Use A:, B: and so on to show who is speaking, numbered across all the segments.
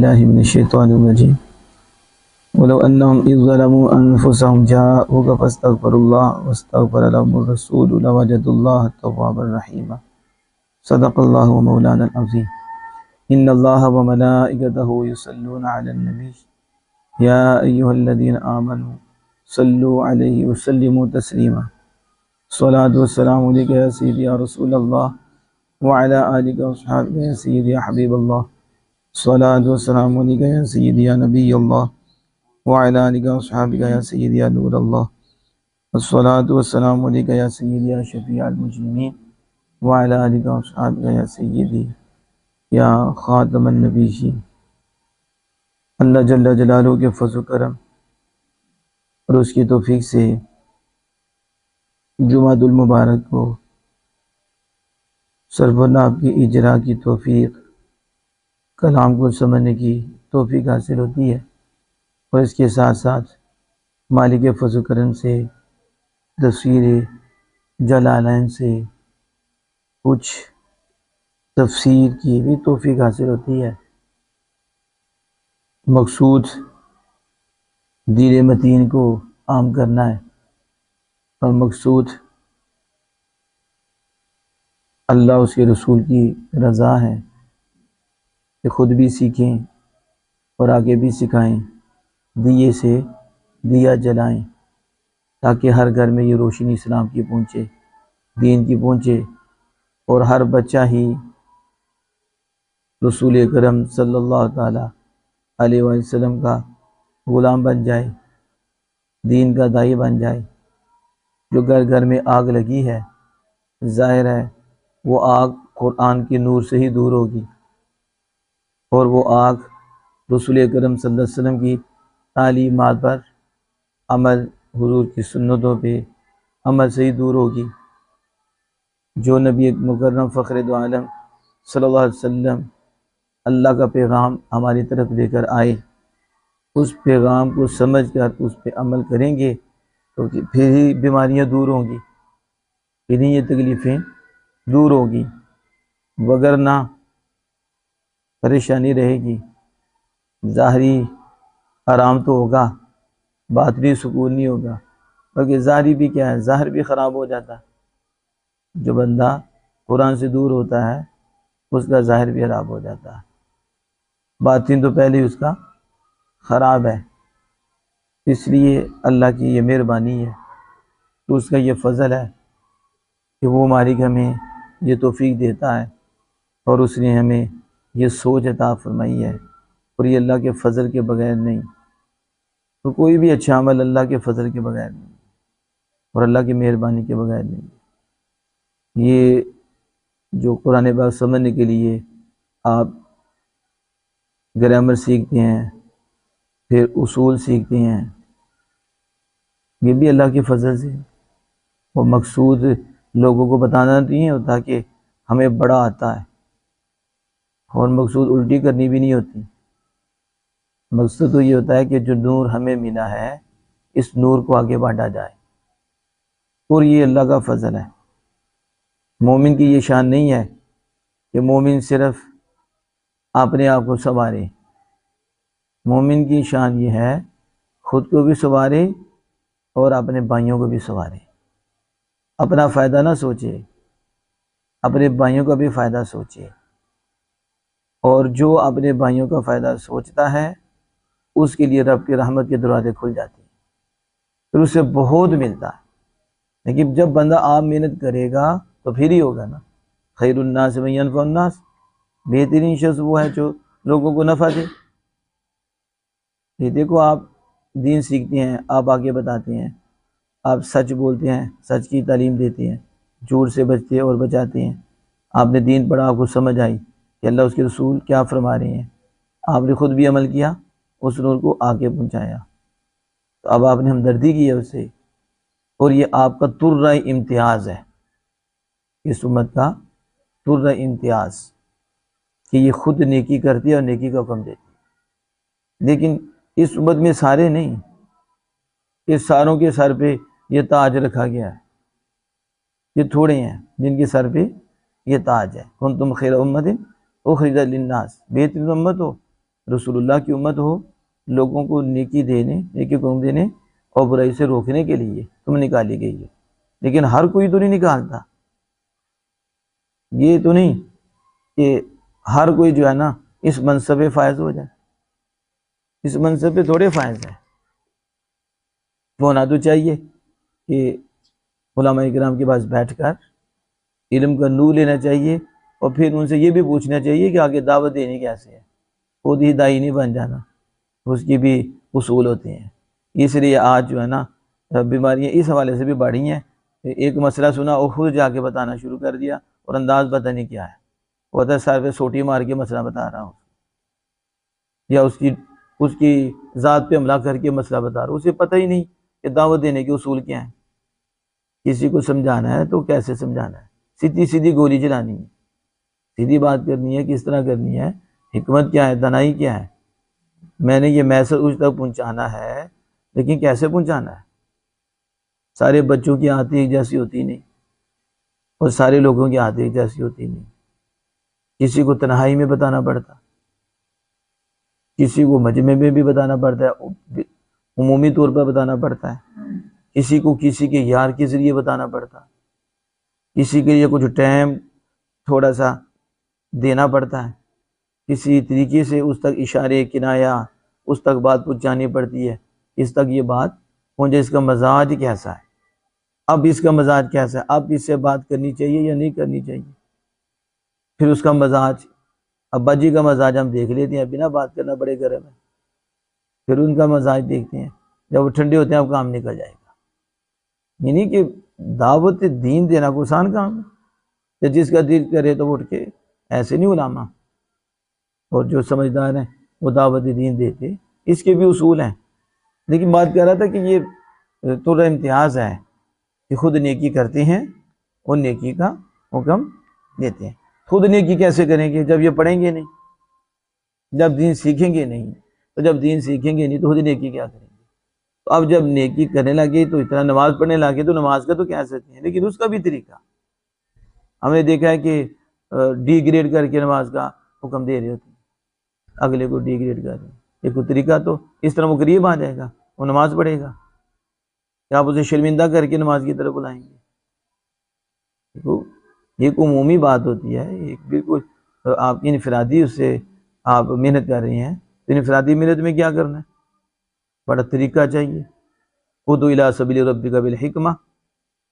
A: بالله من الشيطان الرجيم ولو أنهم إذ ظلموا أنفسهم جاءوك فاستغفروا الله واستغفر لهم الرسول لوجدوا الله توابا رحيما صدق الله مولانا العظيم إن الله وملائكته يصلون على النبي يا أيها الذين آمنوا صلوا عليه وسلموا تسليما الصلاة والسلام عليك يا سيدي يا رسول الله وعلى آلك وصحبك يا سيدي يا حبيب الله الصلاة والسلام عليك يا سيدي يا نبي الله وعلى آلك وصحبك يا سيدي يا نور الله الصلاة والسلام عليك يا سيدي يا شفيع المجرمين وعلى آلك وصحبك يا سيدي یا خاتم النبیین۔ اللہ جل جلالہ کے فضل و کرم اور اس کی توفیق سے جمعہ المبارک کو صرف و نحو کی اجرا کی توفیق، کلام کو سمجھنے کی توفیق حاصل ہوتی ہے، اور اس کے ساتھ ساتھ مالک فضل و کرم سے تفسیر جلالین سے کچھ تفسیر کی بھی توفیق حاصل ہوتی ہے۔ مقصود دین متین کو عام کرنا ہے، اور مقصود اللہ اس کے رسول کی رضا ہے کہ خود بھی سیکھیں اور آگے بھی سکھائیں، دیے سے دیا جلائیں تاکہ ہر گھر میں یہ روشنی اسلام کی پہنچے، دین کی پہنچے، اور ہر بچہ ہی رسول اکرم صلی اللہ تعالیٰ علیہ وسلم کا غلام بن جائے، دین کا داعی بن جائے۔ جو گھر گھر میں آگ لگی ہے، ظاہر ہے وہ آگ قرآن کے نور سے ہی دور ہوگی، اور وہ آگ رسول اکرم صلی اللہ علیہ وسلم کی تعلیمات پر عمل، حضور کی سنتوں پہ عمل سے ہی دور ہوگی۔ جو نبی مکرم فخر دو عالم صلی اللہ علیہ وسلم اللہ کا پیغام ہماری طرف لے کر آئے، اس پیغام کو سمجھ کر اس پہ عمل کریں گے تو پھر ہی بیماریاں دور ہوں گی، پھر ہی یہ تکلیفیں دور ہوگی، وگرنہ پریشانی رہے گی۔ ظاہری آرام تو ہوگا، باطنی سکون نہیں ہوگا، بلکہ ظاہری بھی کیا ہے، ظاہر بھی خراب ہو جاتا ہے۔ جو بندہ قرآن سے دور ہوتا ہے اس کا ظاہر بھی خراب ہو جاتا ہے، باطن تو پہلے ہی اس کا خراب ہے۔ اس لیے اللہ کی یہ مہربانی ہے، تو اس کا یہ فضل ہے کہ وہ مالک ہمیں یہ توفیق دیتا ہے، اور اس نے ہمیں یہ سوچ عطا فرمائی ہے، اور یہ اللہ کے فضل کے بغیر نہیں، تو کوئی بھی اچھا عمل اللہ کے فضل کے بغیر نہیں، اور اللہ کی مہربانی کے بغیر نہیں۔ یہ جو قرآن پاک سمجھنے کے لیے آپ گرامر سیکھتے ہیں، پھر اصول سیکھتے ہیں، یہ بھی اللہ کے فضل سے۔ وہ مقصود لوگوں کو بتانا نہیں ہوتا کہ ہمیں بڑا آتا ہے، اور مقصود الٹی کرنی بھی نہیں ہوتی۔ مقصد تو یہ ہوتا ہے کہ جو نور ہمیں ملا ہے اس نور کو آگے بانٹا جائے، اور یہ اللہ کا فضل ہے۔ مومن کی یہ شان نہیں ہے کہ مومن صرف اپنے آپ کو سنوارے، مومن کی شان یہ ہے خود کو بھی سنوارے اور اپنے بھائیوں کو بھی سنوارے، اپنا فائدہ نہ سوچے، اپنے بھائیوں کا بھی فائدہ سوچے، اور جو اپنے بھائیوں کا فائدہ سوچتا ہے اس کے لیے رب کی رحمت کے دروازے کھل جاتے ہیں، پھر اسے بہت ملتا ہے۔ لیکن جب بندہ آپ محنت کرے گا تو پھر ہی ہوگا نا۔ خیر الناس من ینفع الناس، بہترین شخص وہ ہے جو لوگوں کو نفع دے۔ یہ دیکھو، آپ دین سیکھتے ہیں، آپ آگے بتاتے ہیں، آپ سچ بولتے ہیں، سچ کی تعلیم دیتے ہیں، جھوٹ سے بچتے ہیں اور بچاتے ہیں۔ آپ نے دین پڑھا، آپ کو سمجھ آئی کہ اللہ اس کے رسول کیا فرما رہے ہیں، آپ نے خود بھی عمل کیا، اس نور کو آگے پہنچایا، تو اب آپ نے ہمدردی کی ہے اس سے، اور یہ آپ کا ترہ امتیاز ہے، اس امت کا ترہ امتیاز، کہ یہ خود نیکی کرتی ہے اور نیکی کا حکم دیتی ہے۔ لیکن اس امت میں سارے نہیں، اس ساروں کے سر پہ یہ تاج رکھا گیا ہے، یہ تھوڑے ہیں جن کے سر پہ یہ تاج ہے۔ کنتم خیر امت اخرجت للناس، بہترین امت ہو رسول اللہ کی امت ہو، لوگوں کو نیکی دینے، نیکی حکم دینے اور برائی سے روکنے کے لیے تم نکالی گئی ہے۔ لیکن ہر کوئی تو نہیں نکالتا، یہ تو نہیں کہ ہر کوئی جو ہے نا اس منصب پہ فائز ہو جائے، اس منصب پہ تھوڑے فائز ہے۔ ہونا تو چاہیے کہ علماء کرام کے پاس بیٹھ کر علم کا نور لینا چاہیے، اور پھر ان سے یہ بھی پوچھنا چاہیے کہ آگے دعوت دینی کیسے ہے۔ خود ہی دائی نہیں بن جانا، اس کی بھی اصول ہوتے ہیں۔ اس لیے آج جو ہے نا بیماریاں اس حوالے سے بھی بڑھی ہیں۔ ایک مسئلہ سنا اور خود جا کے بتانا شروع کر دیا، اور انداز پتہ نہیں کیا ہے، وہ تو سر پہ سوٹی مار کے مسئلہ بتا رہا ہوں، یا اس کی ذات پہ حملہ کر کے مسئلہ بتا رہا ہوں، اسے پتہ ہی نہیں کہ دعوت دینے کے اصول کیا ہیں۔ کسی کو سمجھانا ہے تو کیسے سمجھانا ہے، سیدھی سیدھی گولی چلانی ہے، سیدھی بات کرنی ہے، کس طرح کرنی ہے، حکمت کیا ہے، دانائی کیا ہے۔ میں نے یہ میسج اس تک پہنچانا ہے، لیکن کیسے پہنچانا ہے۔ سارے بچوں کی عادت ایک جیسی ہوتی نہیں، اور سارے لوگوں کی عادت ایک جیسی ہوتی نہیں۔ کسی کو تنہائی میں بتانا پڑتا، کسی کو مجمع میں بھی بتانا پڑتا ہے، عمومی طور پر بتانا پڑتا ہے، کسی کو کسی کے یار کے ذریعے بتانا پڑتا، کسی کے لیے کچھ ٹائم تھوڑا سا دینا پڑتا ہے، کسی طریقے سے اس تک اشارے کنایا اس تک بات پہنچانی پڑتی ہے، اس تک یہ بات پہنچے۔ اس کا مزاج کیسا ہے، اب اس کا مزاج کیسا ہے، اب اس سے بات کرنی چاہیے یا نہیں کرنی چاہیے۔ پھر اس کا مزاج، ابا جی کا مزاج ہم دیکھ لیتے ہیں، بنا بات کرنا بڑے گرم ہے، پھر ان کا مزاج دیکھتے ہیں، جب وہ ٹھنڈے ہوتے ہیں اب کام نکل جائے گا۔ یعنی کہ دعوت دین دینا کو آسان کام ہے، جس کا دل کرے تو اٹھ کے، ایسے نہیں علماء اور جو سمجھدار ہیں وہ دعوت دین دیتے، اس کے بھی اصول ہیں۔ لیکن بات کر رہا تھا کہ یہ تھوڑا امتیاز ہے کہ خود نیکی کرتے ہیں اور نیکی کا حکم دیتے ہیں۔ خود نیکی کیسے کریں گے جب یہ پڑھیں گے نہیں، جب دین سیکھیں گے نہیں، تو جب دین سیکھیں گے نہیں تو خود نیکی کیا کریں گے۔ تو اب جب نیکی کرنے لگے تو اتنا نماز پڑھنے لگے تو نماز کا تو کہہ سکتے ہیں، لیکن اس کا بھی طریقہ ہم نے دیکھا ہے کہ ڈی گریڈ کر کے نماز کا حکم دے رہے ہوتے ہیں، اگلے کو ڈی گریڈ کر رہے ہیں۔ ایک طریقہ تو اس طرح وہ قریب آ جائے گا، وہ نماز پڑھے گا، کہ آپ اسے شرمندہ کر کے نماز کی طرف بلائیں گے۔ یہ ایک عمومی بات ہوتی ہے، ایک بالکل آپ کی انفرادی اس سے آپ محنت کر رہی ہیں، تو انفرادی محنت میں کیا کرنا ہے، بڑا طریقہ چاہیے۔ ادعو الی سبیل ربک بالحکمہ،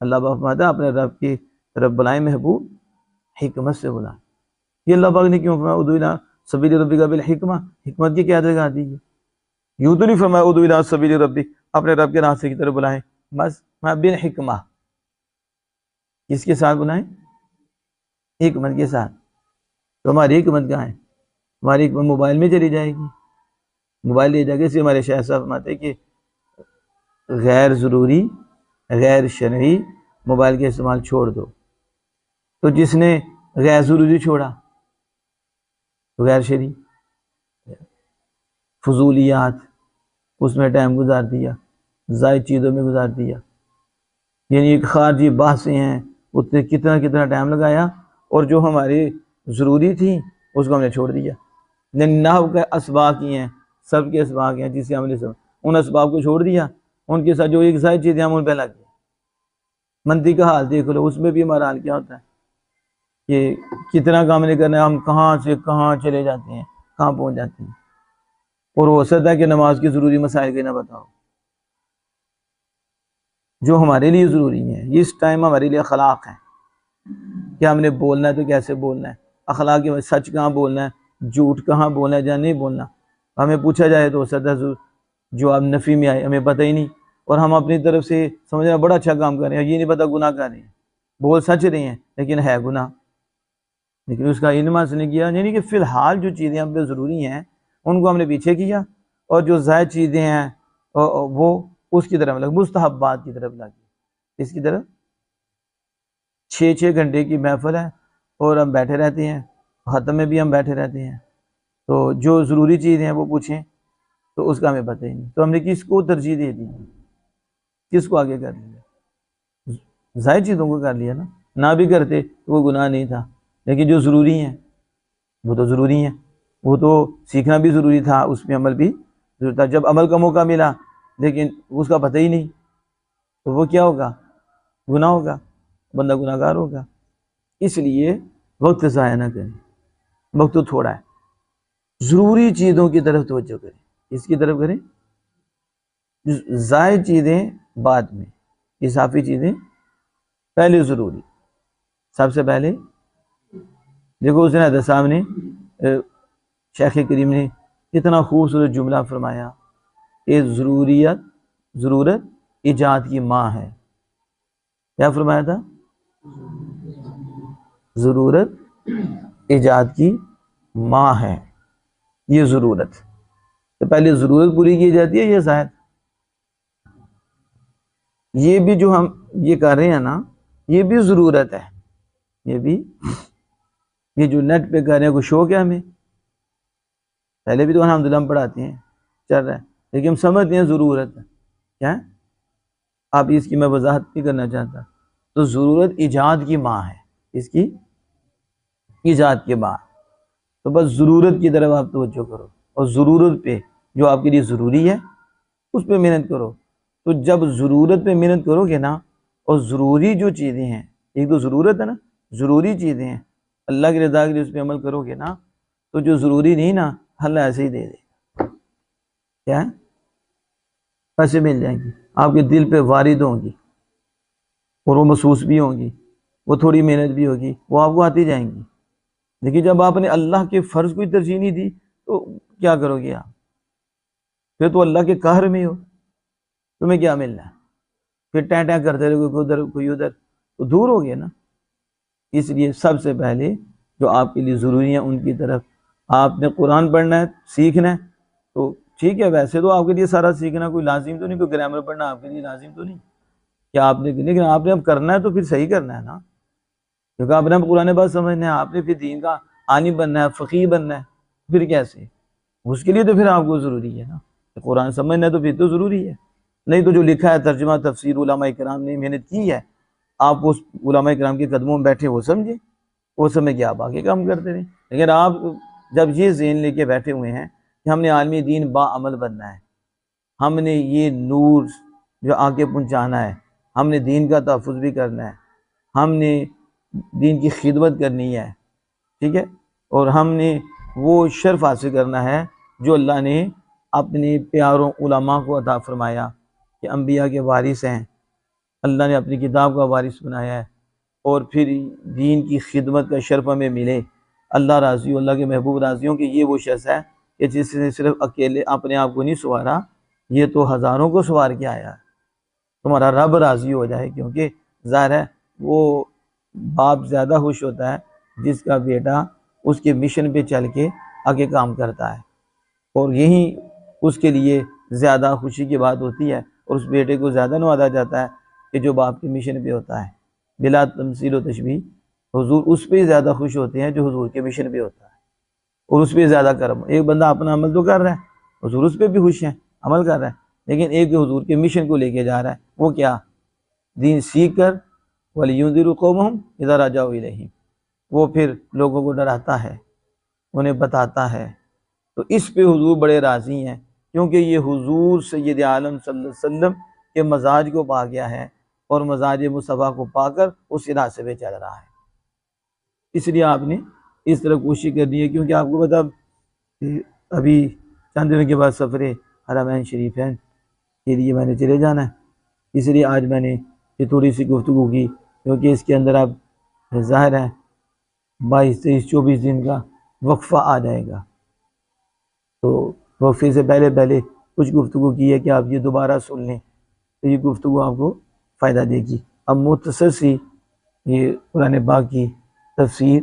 A: اللہ پاک فرماتا ہے اپنے رب کی طرف بلائیں محبوب، حکمت سے بلائیں۔ یہ اللہ پاک نے کیوں فرمایا ادعو الی سبیل ربک بالحکمہ، حکمت کی کیا جگہ دی ہے؟ یوں تو نہیں فرمایا ادعو الی سبیل ربک، اپنے رب کے راستے کی طرف بلائیں، بس بالحکمہ، کس کے ساتھ بلائیں؟ حکمت کے ساتھ۔ تو ہماری حکمت کہاں ہے؟ ہماری حکمت موبائل میں چلی جائے گی، موبائل لے جا کے سے ہمارے شیخ صاحب فرماتے کہ غیر ضروری غیر شرعی موبائل کے استعمال چھوڑ دو۔ تو جس نے غیر ضروری چھوڑا تو غیر شرعی فضولیات اس میں ٹائم گزار دیا، زائد چیزوں میں گزار دیا، یعنی ایک خارجی بحثیں ہیں اس نے کتنا ٹائم لگایا، اور جو ہماری ضروری تھی اس کو ہم نے چھوڑ دیا۔ نحو کے اسباق ہی ہیں، سب کے اسباق ہیں جس سے ہم نے ان اسباب کو چھوڑ دیا، ان کے ساتھ جو ایک زائد چیزیں ہم ان پہ لگ گئے۔ منطق کا حال دیکھ لو، اس میں بھی ہمارا حال کیا ہوتا ہے کہ کتنا کام نہیں کرنا ہے، ہم کہاں سے کہاں چلے جاتے ہیں، کہاں پہنچ جاتے ہیں، اور ہو سکتا ہے کہ نماز کی ضروری مسائل کے نہ بتاؤ جو ہمارے لیے ضروری ہیں۔ اس ٹائم ہمارے لیے اخلاق ہیں کہ ہم نے بولنا ہے تو کیسے بولنا ہے، اخلاق میں سچ کہاں بولنا ہے، جھوٹ کہاں بولنا ہے یا نہیں بولنا۔ ہمیں پوچھا جائے تو سدا جواب نفی میں آئے، ہمیں پتہ ہی نہیں، اور ہم اپنی طرف سے سمجھنا بڑا اچھا کام کر رہے ہیں، یہ نہیں پتہ گناہ کر رہے ہیں، بول سچ رہے ہیں لیکن ہے گناہ، لیکن اس کا علم حاصل نہیں کیا۔ یعنی کہ فی الحال جو چیزیں ہم پہ ضروری ہیں ان کو ہم نے پیچھے کیا، اور جو زائد چیزیں ہیں وہ اس کی طرف لگ، مستحبات کی طرف لگی، اس کی طرف 6 گھنٹے کی محفل ہے اور ہم بیٹھے رہتے ہیں، ختم میں بھی ہم بیٹھے رہتے ہیں، تو جو ضروری چیزیں ہیں وہ پوچھیں تو اس کا ہمیں پتہ ہی نہیں، تو ہم نے کس کو ترجیح دے دی، کس کو آگے کر لیا؟ زائد چیزوں کو کر لیا نا، نہ بھی کرتے تو وہ گناہ نہیں تھا، لیکن جو ضروری ہیں وہ تو ضروری ہیں۔ وہ تو سیکھنا بھی ضروری تھا، اس میں عمل بھی ضروری تھا۔ جب عمل کا موقع ملا لیکن اس کا پتہ ہی نہیں، تو وہ کیا ہوگا؟ گناہ ہوگا، بندہ گناہ گار ہوگا۔ اس لیے وقت ضائع نہ کریں، وقت تو تھوڑا ہے، ضروری چیزوں کی طرف توجہ کریں۔ اس کی طرف کریں، زائد چیزیں بعد میں، اضافی چیزیں پہلے ضروری۔ سب سے پہلے دیکھو اس نے حضرت صاحب نے شیخ کریم نے اتنا خوبصورت جملہ فرمایا کہ ضرورت ایجاد کی ماں ہے۔ کیا فرمایا تھا؟ ضرورت ایجاد کی ماں ہے۔ یہ ضرورت تو پہلے ضرورت پوری کی جاتی ہے، یہ زائد۔ یہ بھی جو ہم یہ کر رہے ہیں نا، یہ بھی ضرورت ہے، یہ جو نیٹ پہ کر رہے ہیں کوئی شوق ہے ہمیں؟ پہلے بھی تو الحمدللہ ہم پڑھاتے ہیں، چل رہا ہے، لیکن ہم سمجھتے ہیں ضرورت کیا ہے۔ آپ اس کی میں وضاحت نہیں کرنا چاہتا۔ تو ضرورت ایجاد کی ماں ہے، اس کی ایجاد کے بعد تو بس ضرورت کی طرف آپ توجہ کرو، اور ضرورت پہ جو آپ کے لیے ضروری ہے اس پہ محنت کرو۔ تو جب ضرورت پہ محنت کرو گے نا، اور ضروری جو چیزیں ہیں، ایک تو ضرورت ہے نا، ضروری چیزیں ہیں، اللہ کی رضا کے لیے اس پہ عمل کرو گے نا، تو جو ضروری نہیں نا، اللہ ایسے ہی دے دے، کیا ہے، ایسے مل جائیں گی، آپ کے دل پہ وارد ہوں گی، اور وہ محسوس بھی ہوں گی، وہ تھوڑی محنت بھی ہوگی، وہ آپ کو آتی جائیں گی۔ لیکن جب آپ نے اللہ کے فرض کو ترجیح نہیں دی تو کیا کرو گے آپ؟ پھر تو اللہ کے قہر میں ہو، تمہیں کیا ملنا ہے؟ پھر ٹیں ٹیں کرتے رہے، کوئی ادھر کوئی ادھر، تو دور ہو گیا نا۔ اس لیے سب سے پہلے جو آپ کے لیے ضروری ہیں ان کی طرف، آپ نے قرآن پڑھنا ہے، سیکھنا ہے، تو ٹھیک ہے، ویسے تو آپ کے لیے سارا سیکھنا کوئی لازم تو نہیں، کوئی گرامر پڑھنا آپ کے لیے لازم تو نہیں کہ آپ نے، لیکن آپ نے اب کرنا ہے تو پھر صحیح کرنا ہے نا، کیونکہ آپ نے اب قرآن بات سمجھنا ہے، آپ نے پھر دین کا عالم بننا ہے، فقیہ بننا ہے، پھر کیسے؟ اس کے لیے تو پھر آپ کو ضروری ہے نا، قرآن سمجھنا ہے تو پھر تو ضروری ہے۔ نہیں تو جو لکھا ہے ترجمہ تفسیر علماء کرام نے محنت کی ہے، آپ اس علماء کرام کے قدموں میں بیٹھے وہ سمجھے، وہ سمجھ کے آپ آگے کام کرتے رہیں۔ لیکن آپ جب یہ ذہن لے کے بیٹھے ہوئے ہیں کہ ہم نے عالمی دین با عمل بننا ہے، ہم نے یہ نور جو آگے پہنچانا ہے، ہم نے دین کا تحفظ بھی کرنا ہے، ہم نے دین کی خدمت کرنی ہے، ٹھیک ہے، اور ہم نے وہ شرف حاصل کرنا ہے جو اللہ نے اپنے پیاروں علماء کو عطا فرمایا کہ انبیاء کے وارث ہیں، اللہ نے اپنی کتاب کا وارث بنایا ہے، اور پھر دین کی خدمت کا شرف ہمیں ملے۔ اللہ راضی ہو، اللہ کے محبوب راضی ہوں کہ یہ وہ شخص ہے کہ جس نے صرف اکیلے اپنے آپ کو نہیں سوارا، یہ تو ہزاروں کو سوار کے آیا ہے۔ تمہارا رب راضی ہو جائے، کیونکہ ظاہر ہے وہ باپ زیادہ خوش ہوتا ہے جس کا بیٹا اس کے مشن پہ چل کے آگے کام کرتا ہے، اور یہی اس کے لیے زیادہ خوشی کی بات ہوتی ہے، اور اس بیٹے کو زیادہ نوازا جاتا ہے کہ جو باپ کے مشن پہ ہوتا ہے۔ بلا تمثیل و تشبیہ، حضور اس پہ زیادہ خوش ہوتے ہیں جو حضور کے مشن پہ ہوتا ہے، اور اس پہ زیادہ کرم۔ ایک بندہ اپنا عمل تو کر رہا ہے، حضور اس پہ بھی خوش ہیں، عمل کر رہا ہے، لیکن ایک جو حضور کے مشن کو لے کے جا رہا ہے، وہ کیا؟ دین سیکھ کر وَلِيُنذِرُوا قَوْمَهُمْ إِذَا رَجَعُوا إِلَيْهِمْ، وہ پھر لوگوں کو ڈراتا ہے، انہیں بتاتا ہے۔ تو اس پہ حضور بڑے راضی ہیں، کیونکہ یہ حضور سید عالم صلی اللہ علیہ وسلم کے مزاج کو پا گیا ہے، اور مزاج مصطفیٰ کو پا کر اس راستے پہ چل رہا ہے۔ اس لیے آپ نے اس طرح کوشش کرنی ہے، کیونکہ آپ کو پتا ابھی چند دنوں کے بعد سفر حرمین شریفین کے لیے میں نے چلے جانا ہے، اس لیے آج میں نے یہ تھوڑی سی گفتگو کی، کیونکہ اس کے اندر اب ظاہر ہے 22 23 24 دن کا وقفہ آ جائے گا، تو وقفے سے پہلے کچھ گفتگو کی ہے کہ آپ یہ دوبارہ سن لیں، تو یہ گفتگو آپ کو فائدہ دے گی۔ اب مختصر سی یہ قرآن پاک کی تفسیر